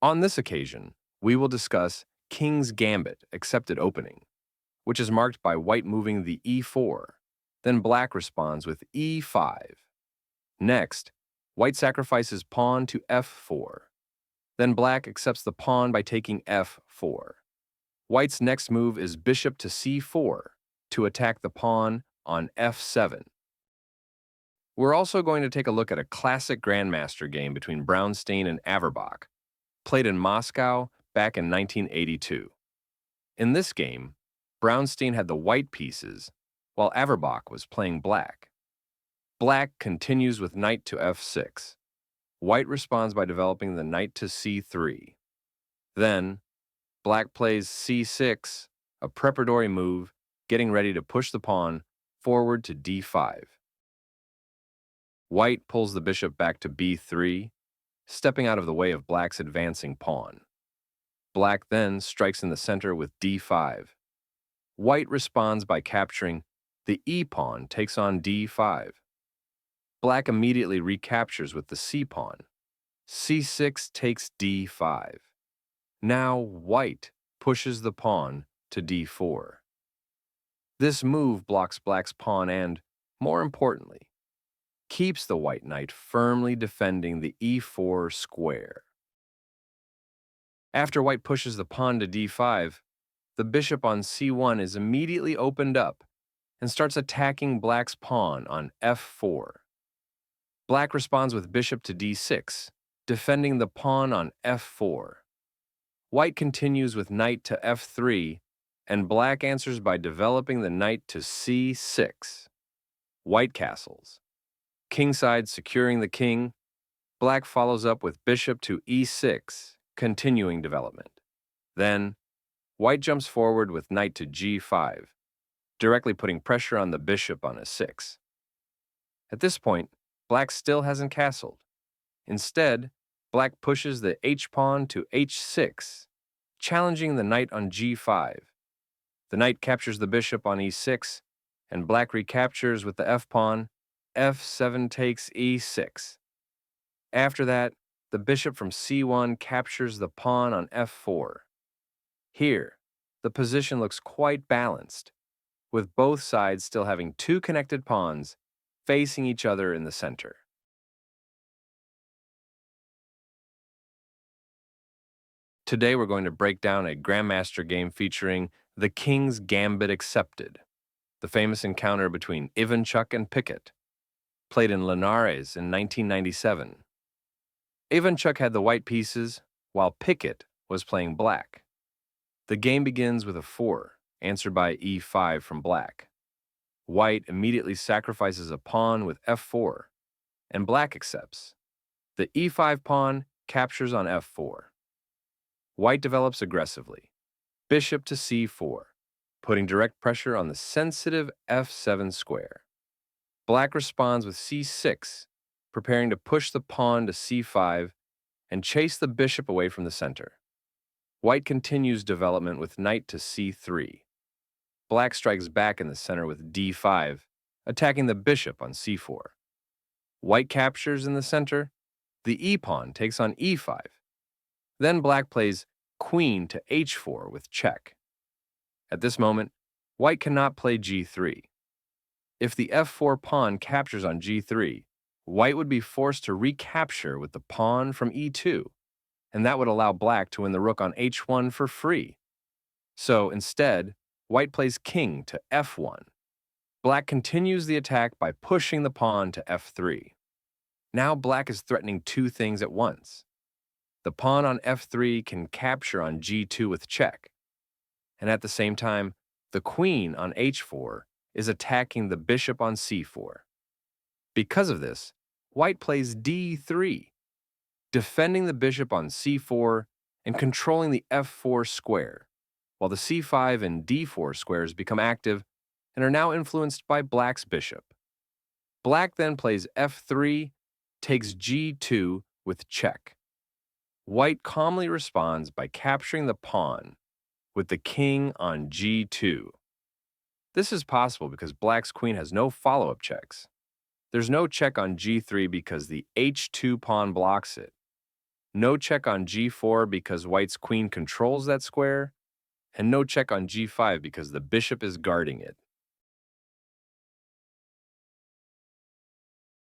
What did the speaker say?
On this occasion, we will discuss King's Gambit accepted opening, which is marked by white moving the e4. Then black responds with e5. Next, white sacrifices pawn to f4. Then black accepts the pawn by taking f4. White's next move is bishop to c4 to attack the pawn on f7. We're also going to take a look at a classic Grandmaster game between Brownstein and Averbach, played in Moscow back in 1982. In this game, Brownstein had the white pieces, while Averbach was playing black. Black continues with knight to f6. White responds by developing the knight to c3. Then, black plays c6, a preparatory move, getting ready to push the pawn forward to d5. White pulls the bishop back to b3, stepping out of the way of black's advancing pawn. Black then strikes in the center with d5. White responds by capturing the e-pawn takes on d5. Black immediately recaptures with the c-pawn. c6 takes d5. Now white pushes the pawn to d4. This move blocks black's pawn and, more importantly, keeps the white knight firmly defending the e4 square. After white pushes the pawn to d5, the bishop on c1 is immediately opened up and starts attacking black's pawn on f4. Black responds with bishop to d6, defending the pawn on f4. White continues with knight to f3, and black answers by developing the knight to c6. White castles. Kingside securing the king. Black follows up with bishop to e6, continuing development. Then, white jumps forward with knight to g5, directly putting pressure on the bishop on a6. At this point, black still hasn't castled. Instead, black pushes the h-pawn to h6, challenging the knight on g5. The knight captures the bishop on e6, and black recaptures with the f-pawn. f7 takes e6. After that, the bishop from c1 captures the pawn on f4. Here, the position looks quite balanced, with both sides still having two connected pawns facing each other in the center. Today we're going to break down a Grandmaster game featuring the King's Gambit Accepted, the famous encounter between Ivanchuk and Piket, played in Linares in 1997. Ivanchuk had the white pieces, while Piket was playing black. The game begins with a 4, answered by e5 from black. White immediately sacrifices a pawn with f4, and black accepts. The e5 pawn captures on f4. White develops aggressively, bishop to c4, putting direct pressure on the sensitive f7 square. Black responds with c6, preparing to push the pawn to c5 and chase the bishop away from the center. White continues development with knight to c3. Black strikes back in the center with d5, attacking the bishop on c4. White captures in the center. The e-pawn takes on e5. Then black plays queen to h4 with check. At this moment, white cannot play g3. If the f4 pawn captures on g3, white would be forced to recapture with the pawn from e2, and that would allow black to win the rook on h1 for free. So instead, white plays king to f1. Black continues the attack by pushing the pawn to f3. Now black is threatening two things at once. The pawn on f3 can capture on g2 with check, and at the same time, the queen on h4 is attacking the bishop on c4. Because of this, white plays d3, defending the bishop on c4 and controlling the f4 square, while the c5 and d4 squares become active and are now influenced by black's bishop. Black then plays f3, takes g2 with check. White calmly responds by capturing the pawn with the king on g2. This is possible because black's queen has no follow-up checks. There's no check on g3 because the h2 pawn blocks it. No check on g4 because white's queen controls that square, and no check on g5 because the bishop is guarding it.